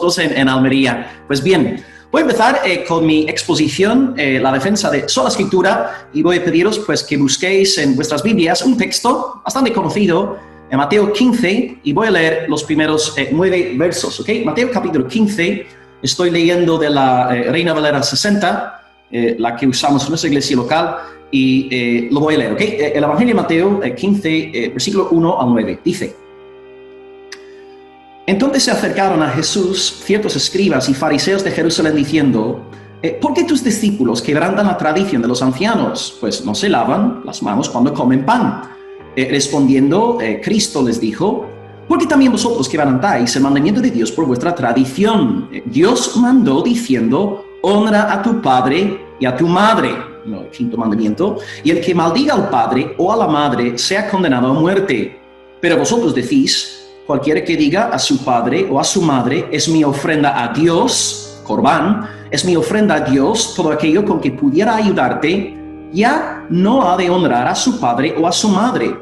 nosotros en Almería. Pues bien, voy a empezar con mi exposición, la defensa de sola escritura, y voy a pediros pues que busquéis en vuestras Biblias un texto bastante conocido, en Mateo 15, y voy a leer los primeros 9 versos, ¿ok? Mateo capítulo 15, estoy leyendo de la Reina Valera 60, la que usamos en nuestra iglesia local, y lo voy a leer, ¿ok? El Evangelio de Mateo 15, versículo 1 al 9, dice: Entonces se acercaron a Jesús ciertos escribas y fariseos de Jerusalén diciendo: ¿Por qué tus discípulos quebrantan la tradición de los ancianos? Pues no se lavan las manos cuando comen pan. Respondiendo, Cristo les dijo: porque también vosotros quebrantáis el mandamiento de Dios por vuestra tradición. Dios mandó diciendo: honra a tu padre y a tu madre. No, el quinto mandamiento. Y el que maldiga al padre o a la madre sea condenado a muerte. Pero vosotros decís: cualquiera que diga a su padre o a su madre, es mi ofrenda a Dios, Corbán, es mi ofrenda a Dios, todo aquello con que pudiera ayudarte, ya no ha de honrar a su padre o a su madre.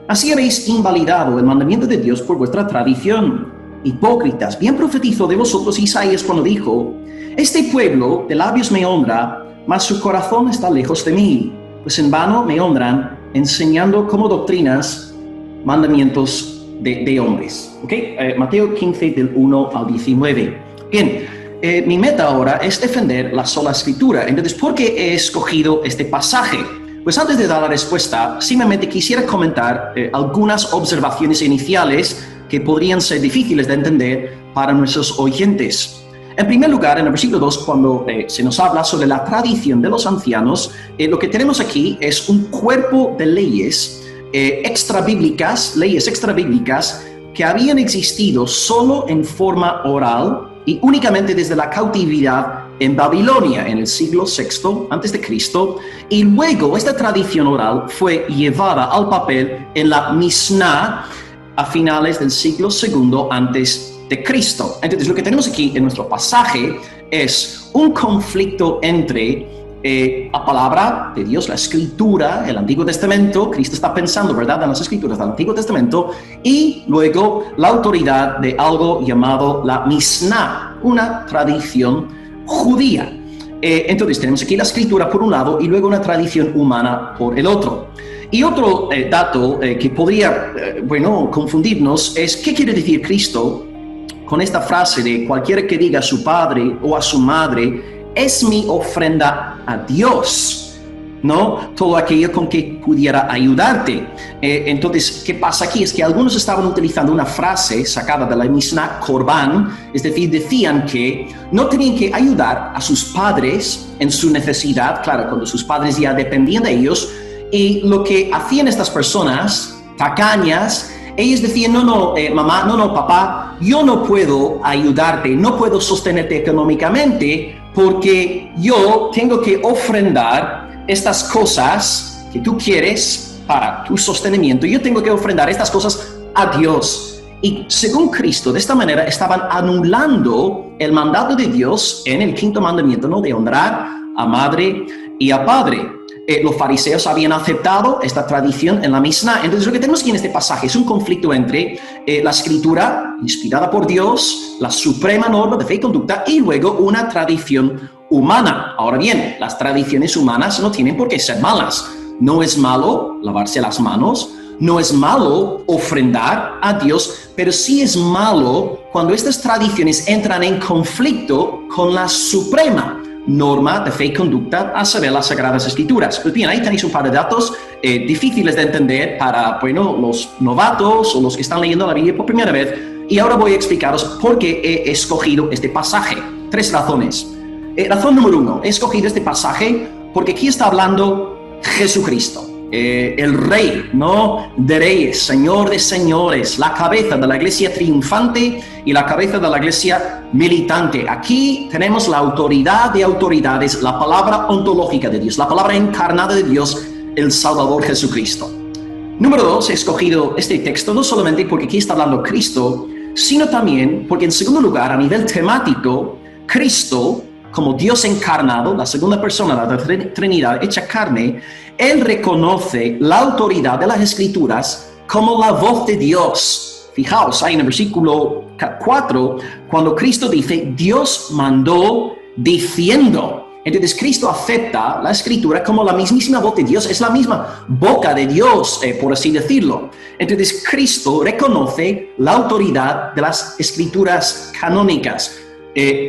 Así habéis invalidado el mandamiento de Dios por vuestra tradición. Hipócritas, bien profetizó de vosotros Isaías cuando dijo: este pueblo de labios me honra, mas su corazón está lejos de mí, pues en vano me honran, enseñando como doctrinas mandamientos de hombres. ¿Okay? Mateo 15 del 1 al 19. Bien, mi meta ahora es defender la sola escritura. Entonces, ¿por qué he escogido este pasaje? Pues antes de dar la respuesta, simplemente quisiera comentar algunas observaciones iniciales que podrían ser difíciles de entender para nuestros oyentes. En primer lugar, en el versículo 2, cuando se nos habla sobre la tradición de los ancianos, lo que tenemos aquí es un cuerpo de leyes leyes extrabíblicas que habían existido solo en forma oral y únicamente desde la cautividad en Babilonia en el siglo VI a.C. y luego esta tradición oral fue llevada al papel en la Mishnah a finales del siglo II a.C. Entonces lo que tenemos aquí en nuestro pasaje es un conflicto entre la palabra de Dios, la escritura, el Antiguo Testamento. Cristo está pensando, ¿verdad?, en las escrituras del Antiguo Testamento, y luego la autoridad de algo llamado la Mishnah, una tradición judía. Entonces tenemos aquí la escritura por un lado y luego una tradición humana por el otro. Y otro dato que podría, confundirnos es qué quiere decir Cristo con esta frase de cualquiera que diga a su padre o a su madre, es mi ofrenda a Dios, ¿no? Todo aquello con que pudiera ayudarte. Entonces, ¿qué pasa aquí? Es que algunos estaban utilizando una frase sacada de la Mishnah Corbán, es decir, decían que no tenían que ayudar a sus padres en su necesidad, claro, cuando sus padres ya dependían de ellos, y lo que hacían estas personas, tacañas, ellos decían: mamá, papá, yo no puedo ayudarte, no puedo sostenerte económicamente, porque yo tengo que ofrendar estas cosas que tú quieres para tu sostenimiento. Yo tengo que ofrendar estas cosas a Dios. Y según Cristo, de esta manera estaban anulando el mandato de Dios en el quinto mandamiento, ¿no?, de honrar a madre y a padre. Los fariseos habían aceptado esta tradición en la Mishnah. Entonces lo que tenemos aquí en este pasaje es un conflicto entre la escritura inspirada por Dios, la suprema norma de fe y conducta, y luego una tradición humana. Ahora bien, las tradiciones humanas no tienen por qué ser malas. No es malo lavarse las manos, no es malo ofrendar a Dios, pero sí es malo cuando estas tradiciones entran en conflicto con la suprema norma de fe y conducta, a saber, las Sagradas Escrituras. Pues bien, ahí tenéis un par de datos difíciles de entender para, los novatos o los que están leyendo la Biblia por primera vez, y ahora voy a explicaros por qué he escogido este pasaje. 3 razones. Razón número 1, he escogido este pasaje porque aquí está hablando Jesucristo, el Rey, ¿no?, de reyes, Señor de señores, la cabeza de la iglesia triunfante y la cabeza de la iglesia militante. Aquí tenemos la autoridad de autoridades, la palabra ontológica de Dios, la palabra encarnada de Dios, el Salvador Jesucristo. Número 2, he escogido este texto no solamente porque aquí está hablando Cristo, sino también porque, en segundo lugar, a nivel temático, Cristo, como Dios encarnado, la segunda persona de la Trinidad hecha carne, Él reconoce la autoridad de las Escrituras como la voz de Dios. Fijaos, ahí en el versículo 4, cuando Cristo dice, Dios mandó diciendo. Entonces Cristo acepta la Escritura como la mismísima voz de Dios, es la misma boca de Dios, por así decirlo. Entonces Cristo reconoce la autoridad de las Escrituras canónicas.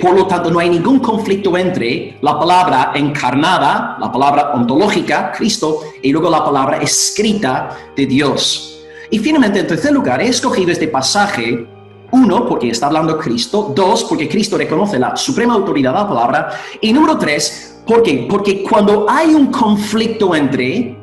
Por lo tanto, no hay ningún conflicto entre la palabra encarnada, la palabra ontológica, Cristo, y luego la palabra escrita de Dios. Y finalmente, en tercer lugar, he escogido este pasaje. 1, porque está hablando Cristo. 2, porque Cristo reconoce la suprema autoridad de la palabra. Y número 3, ¿por qué? Porque cuando hay un conflicto entre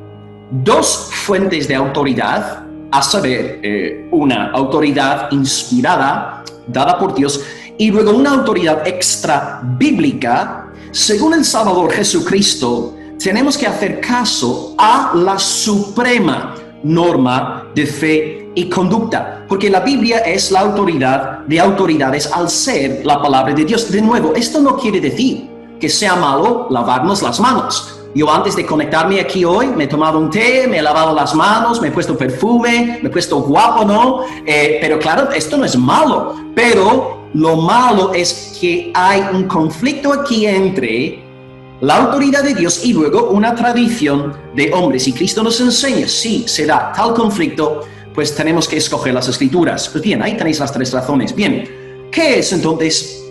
dos fuentes de autoridad, a saber, una autoridad inspirada, dada por Dios, y luego una autoridad extra bíblica, según el Salvador Jesucristo, tenemos que hacer caso a la suprema norma de fe y conducta, porque la Biblia es la autoridad de autoridades al ser la palabra de Dios. De nuevo, esto no quiere decir que sea malo lavarnos las manos. Yo antes de conectarme aquí hoy me he tomado un té, me he lavado las manos, me he puesto perfume, me he puesto guapo, ¿no? Pero claro, esto no es malo, pero lo malo es que hay un conflicto aquí entre la autoridad de Dios y luego una tradición de hombres. Y Cristo nos enseña, si se da tal conflicto, pues tenemos que escoger las Escrituras. Pues bien, ahí tenéis las 3 razones. Bien, ¿qué es entonces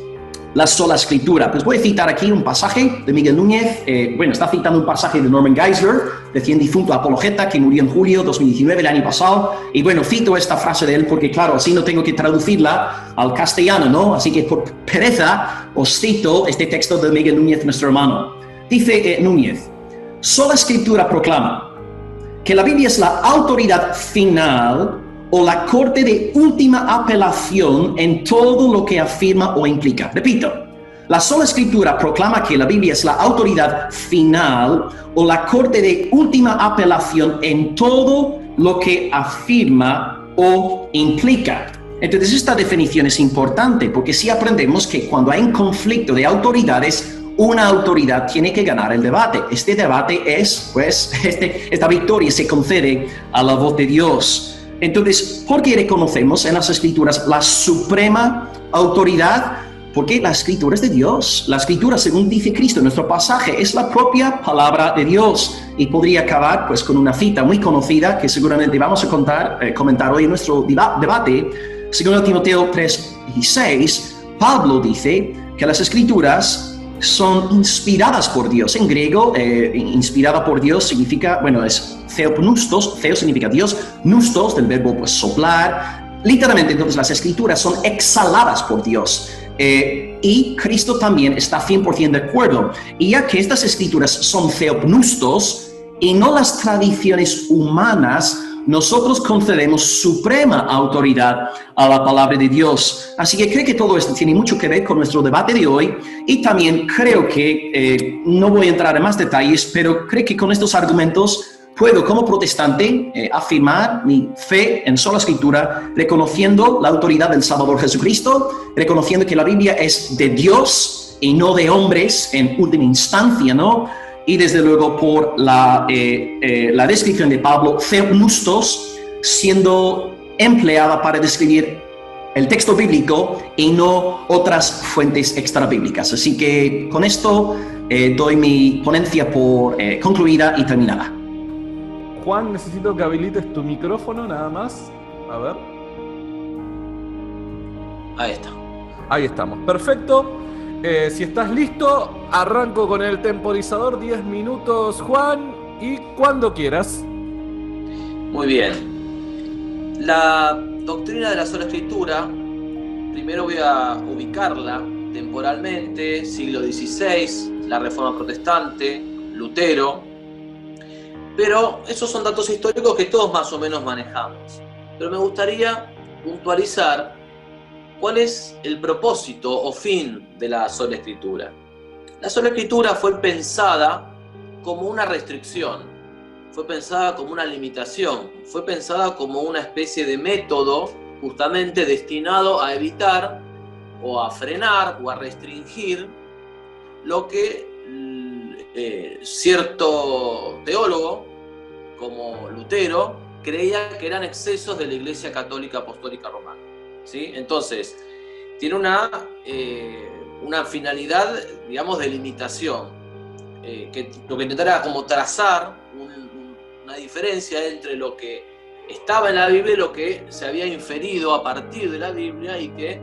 la sola Escritura? Pues voy a citar aquí un pasaje de Miguel Núñez. Está citando un pasaje de Norman Geisler, recién difunto apologeta, que murió en julio 2019, el año pasado. Y bueno, cito esta frase de él porque, claro, así no tengo que traducirla al castellano, ¿no? Así que por pereza os cito este texto de Miguel Núñez, nuestro hermano. Dice Núñez, sola Escritura proclama que la Biblia es la autoridad final o la corte de última apelación en todo lo que afirma o implica. Repito, la sola Escritura proclama que la Biblia es la autoridad final o la corte de última apelación en todo lo que afirma o implica. Entonces esta definición es importante porque si aprendemos que cuando hay un conflicto de autoridades, una autoridad tiene que ganar el debate. Este debate es, pues, esta victoria se concede a la voz de Dios. Entonces, ¿por qué reconocemos en las Escrituras la suprema autoridad? Porque la Escritura es de Dios. La Escritura, según dice Cristo en nuestro pasaje, es la propia palabra de Dios. Y podría acabar, pues, con una cita muy conocida que seguramente vamos a comentar hoy en nuestro debate. Según Timoteo 3:16, Pablo dice que las Escrituras son inspiradas por Dios. En griego, inspirada por Dios significa, es theopneustos, theo significa Dios, pneustos, del verbo pues soplar. Literalmente, entonces, las Escrituras son exhaladas por Dios. Y Cristo también está 100% de acuerdo. Y ya que estas Escrituras son theopneustos y no las tradiciones humanas, nosotros concedemos suprema autoridad a la palabra de Dios. Así que creo que todo esto tiene mucho que ver con nuestro debate de hoy y también creo que, no voy a entrar en más detalles, pero creo que con estos argumentos puedo como protestante afirmar mi fe en sola Escritura, reconociendo la autoridad del Salvador Jesucristo, reconociendo que la Biblia es de Dios y no de hombres en última instancia, ¿no? Y desde luego por la descripción de Pablo, theopneustos, siendo empleada para describir el texto bíblico y no otras fuentes extrabíblicas. Así que con esto doy mi ponencia por concluida y terminada. Juan, necesito que habilites tu micrófono nada más. A ver. Ahí está. Ahí estamos, perfecto. Si estás listo, arranco con el temporizador. 10 minutos, Juan, y cuando quieras. Muy bien. La doctrina de la sola Escritura, primero voy a ubicarla temporalmente, siglo XVI, la Reforma Protestante, Lutero, pero esos son datos históricos que todos más o menos manejamos. Pero me gustaría puntualizar ¿cuál es el propósito o fin de la sola Escritura? La sola Escritura fue pensada como una restricción, fue pensada como una limitación, fue pensada como una especie de método justamente destinado a evitar o a frenar o a restringir lo que cierto teólogo como Lutero creía que eran excesos de la Iglesia Católica Apostólica Romana. ¿sí? Entonces, tiene una finalidad, digamos, de limitación, que lo que intentara era como trazar una diferencia entre lo que estaba en la Biblia y lo que se había inferido a partir de la Biblia, y que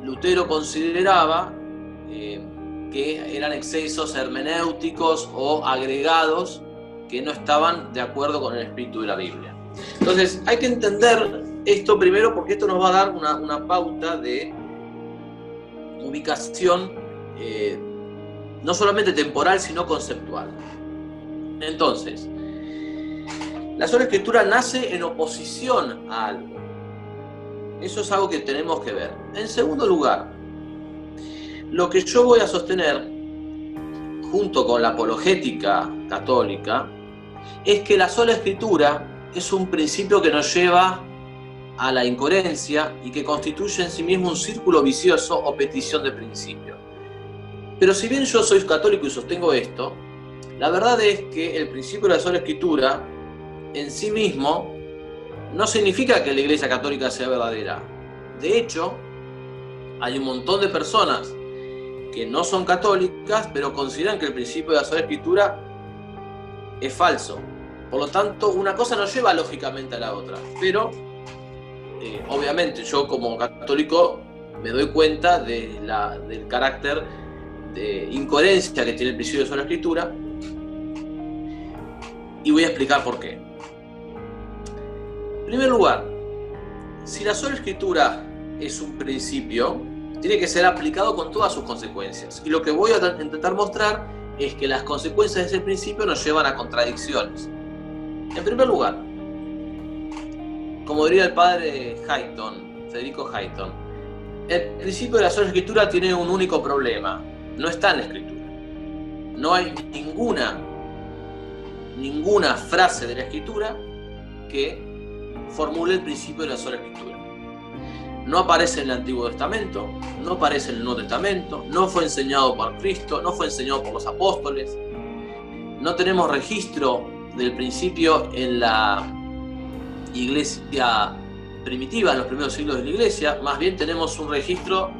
Lutero consideraba que eran excesos hermenéuticos o agregados que no estaban de acuerdo con el espíritu de la Biblia. Entonces hay que entender esto primero, porque esto nos va a dar una pauta de ubicación no solamente temporal, sino conceptual. Entonces, la sola escritura nace en oposición a algo. Eso es algo que tenemos que ver. En segundo lugar, lo que yo voy a sostener, junto con la apologética católica, es que la sola escritura es un principio que nos lleva a la incoherencia y que constituye en sí mismo un círculo vicioso o petición de principio. Pero si bien yo soy católico y sostengo esto, la verdad es que el principio de la sola escritura en sí mismo no significa que la Iglesia Católica sea verdadera. De hecho, hay un montón de personas que no son católicas, pero consideran que el principio de la sola escritura es falso. Por lo tanto, una cosa no lleva lógicamente a la otra. Pero, obviamente, yo como católico me doy cuenta del carácter de incoherencia que tiene el principio de la sola escritura, y voy a explicar por qué. En primer lugar, si la sola escritura es un principio, tiene que ser aplicado con todas sus consecuencias. Y lo que voy a intentar mostrar es que las consecuencias de ese principio nos llevan a contradicciones. En primer lugar, como diría el padre Hayton, Federico Hayton, el principio de la sola escritura tiene un único problema: no está en la escritura. No hay ninguna frase de la escritura que formule el principio de la sola escritura. No aparece en el Antiguo Testamento, no aparece en el Nuevo Testamento, no fue enseñado por Cristo, no fue enseñado por los apóstoles. No tenemos registro del principio en la iglesia primitiva, en los primeros siglos de la iglesia. Más bien tenemos un registro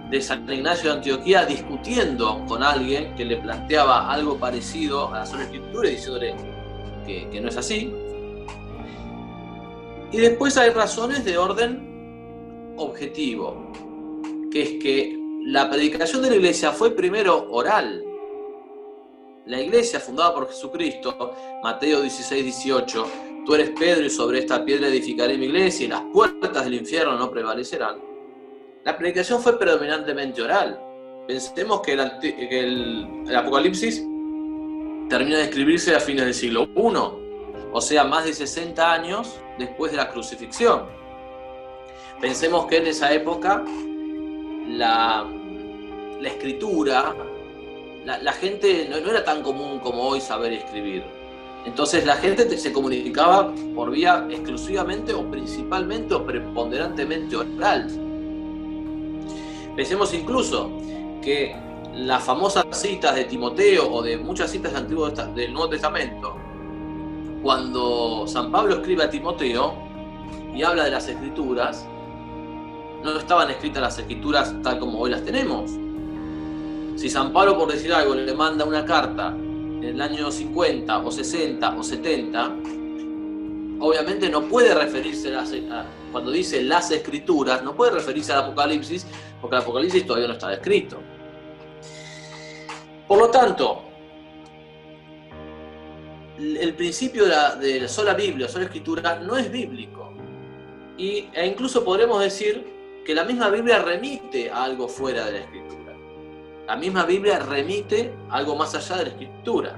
de San Ignacio de Antioquía discutiendo con alguien que le planteaba algo parecido a la sola escritura y diciéndole que no es así. Y después hay razones de orden objetivo, que es que la predicación de la iglesia fue primero oral. La iglesia fundada por Jesucristo, Mateo 16, 18, tú eres Pedro y sobre esta piedra edificaré mi iglesia y las puertas del infierno no prevalecerán. La predicación fue predominantemente oral. Pensemos que el Apocalipsis termina de escribirse a fines del siglo I, o sea, más de 60 años después de la crucifixión. Pensemos que en esa época la escritura, la gente no era tan común como hoy saber escribir. Entonces la gente se comunicaba por vía exclusivamente o principalmente o preponderantemente oral. Pensemos incluso que las famosas citas de Timoteo o de muchas citas del Nuevo Testamento, cuando San Pablo escribe a Timoteo y habla de las escrituras, no estaban escritas las escrituras tal como hoy las tenemos. Si San Pablo, por decir algo, le manda una carta en el año 50 o 60 o 70, obviamente no puede referirse cuando dice las escrituras, no puede referirse al Apocalipsis, porque el Apocalipsis todavía no está escrito. Por lo tanto, el principio de la sola Biblia, sola escritura, no es bíblico. E incluso podremos decir que la misma Biblia remite a algo fuera de la escritura. La misma Biblia remite a algo más allá de la escritura.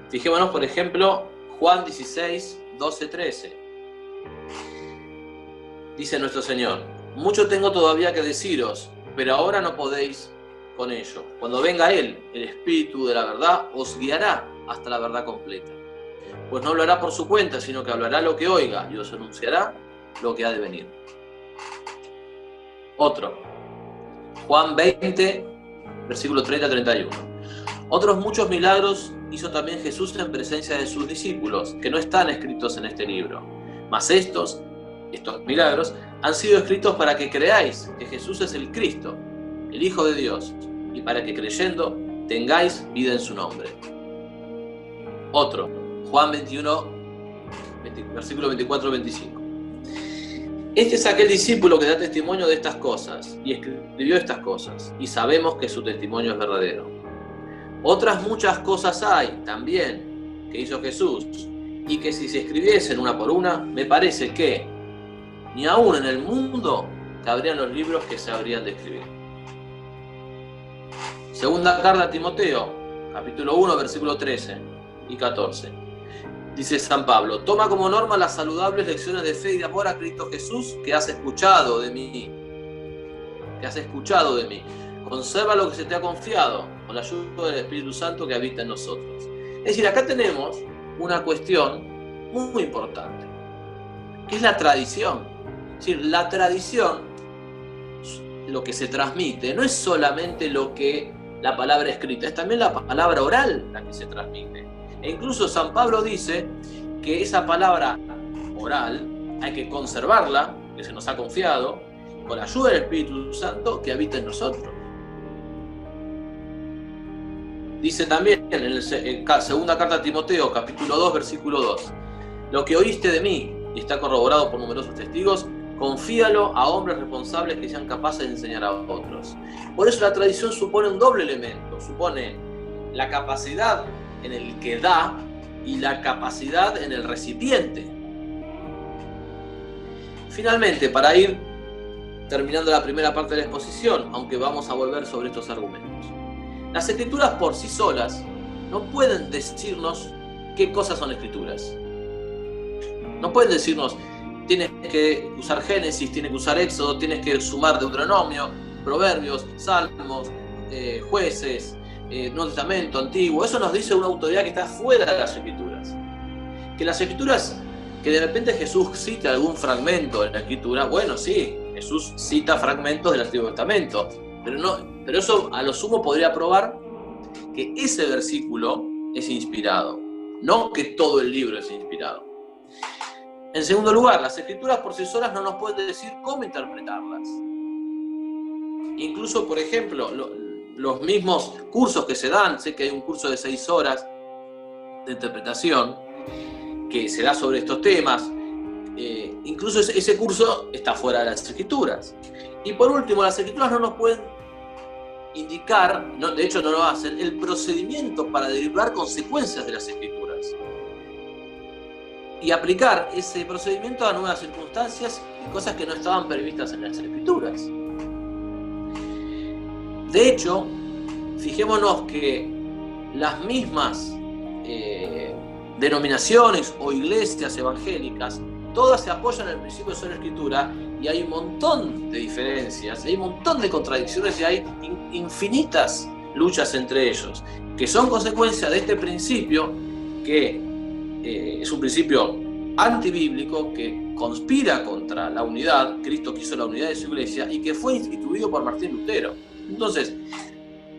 Fijémonos, por ejemplo, Juan 16, 12, 13. Dice nuestro Señor: mucho tengo todavía que deciros, pero ahora no podéis con ello. Cuando venga Él, el Espíritu de la verdad, os guiará hasta la verdad completa. Pues no hablará por su cuenta, sino que hablará lo que oiga y os anunciará lo que ha de venir. Otro, Juan 20, versículo 30-31. Otros muchos milagros hizo también Jesús en presencia de sus discípulos, que no están escritos en este libro. Mas estos milagros han sido escritos para que creáis que Jesús es el Cristo, el Hijo de Dios, y para que creyendo tengáis vida en su nombre. Otro, Juan 21, versículo 24-25. Este es aquel discípulo que da testimonio de estas cosas, y escribió estas cosas, y sabemos que su testimonio es verdadero. Otras muchas cosas hay también que hizo Jesús, y que si se escribiesen una por una, me parece que ni aún en el mundo cabrían los libros que se habrían de escribir. Segunda carta a Timoteo, capítulo 1, versículo 13 y 14. Dice San Pablo: toma como norma las saludables lecciones de fe y de amor a Cristo Jesús que has escuchado de mí. Conserva lo que se te ha confiado con la ayuda del Espíritu Santo que habita en nosotros. Es decir, acá tenemos una cuestión muy importante, que es la tradición. Es decir, la tradición, lo que se transmite, no es solamente lo que la palabra escrita, es también la palabra oral la que se transmite. E incluso San Pablo dice que esa palabra oral hay que conservarla, que se nos ha confiado, con la ayuda del Espíritu Santo que habita en nosotros. Dice también en segunda carta a Timoteo, capítulo 2, versículo 2, lo que oíste de mí, y está corroborado por numerosos testigos, confíalo a hombres responsables que sean capaces de enseñar a otros. Por eso la tradición supone un doble elemento, supone la capacidad en el que da y la capacidad en el recipiente. Finalmente, para ir terminando la primera parte de la exposición, aunque vamos a volver sobre estos argumentos, las escrituras por sí solas no pueden decirnos qué cosas son escrituras. No pueden decirnos: tienes que usar Génesis, tienes que usar Éxodo, tienes que sumar Deuteronomio, Proverbios, Salmos, Jueces, Nuevo Testamento, Antiguo. Eso nos dice una autoridad que está fuera de las Escrituras. Que las Escrituras, que de repente Jesús cite algún fragmento de la Escritura, bueno, sí, Jesús cita fragmentos del Antiguo Testamento, pero eso a lo sumo podría probar que ese versículo es inspirado, no que todo el libro es inspirado. En segundo lugar, las Escrituras por sí solas no nos pueden decir cómo interpretarlas. Incluso, por ejemplo, los mismos cursos que se dan, sé que hay un curso de 6 horas de interpretación que se da sobre estos temas, incluso ese curso está fuera de las Escrituras. Y por último, las Escrituras no nos pueden indicar, de hecho no lo hacen, el procedimiento para derivar consecuencias de las Escrituras y aplicar ese procedimiento a nuevas circunstancias y cosas que no estaban previstas en las Escrituras. De hecho, fijémonos que las mismas denominaciones o iglesias evangélicas, todas se apoyan en el principio de sola Escritura, y hay un montón de diferencias, hay un montón de contradicciones y hay infinitas luchas entre ellos, que son consecuencia de este principio que es un principio antibíblico que conspira contra la unidad. Cristo quiso la unidad de su iglesia y que fue instituido por Martín Lutero. Entonces,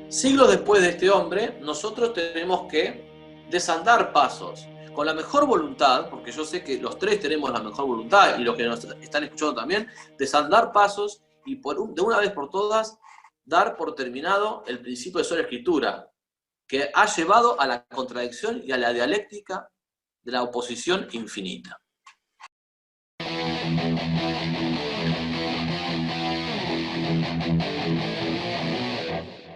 siglos después de este hombre, nosotros tenemos que desandar pasos con la mejor voluntad, porque yo sé que los tres tenemos la mejor voluntad y los que nos están escuchando también, desandar pasos y de una vez por todas dar por terminado el principio de sola Escritura, que ha llevado a la contradicción y a la dialéctica de la oposición infinita.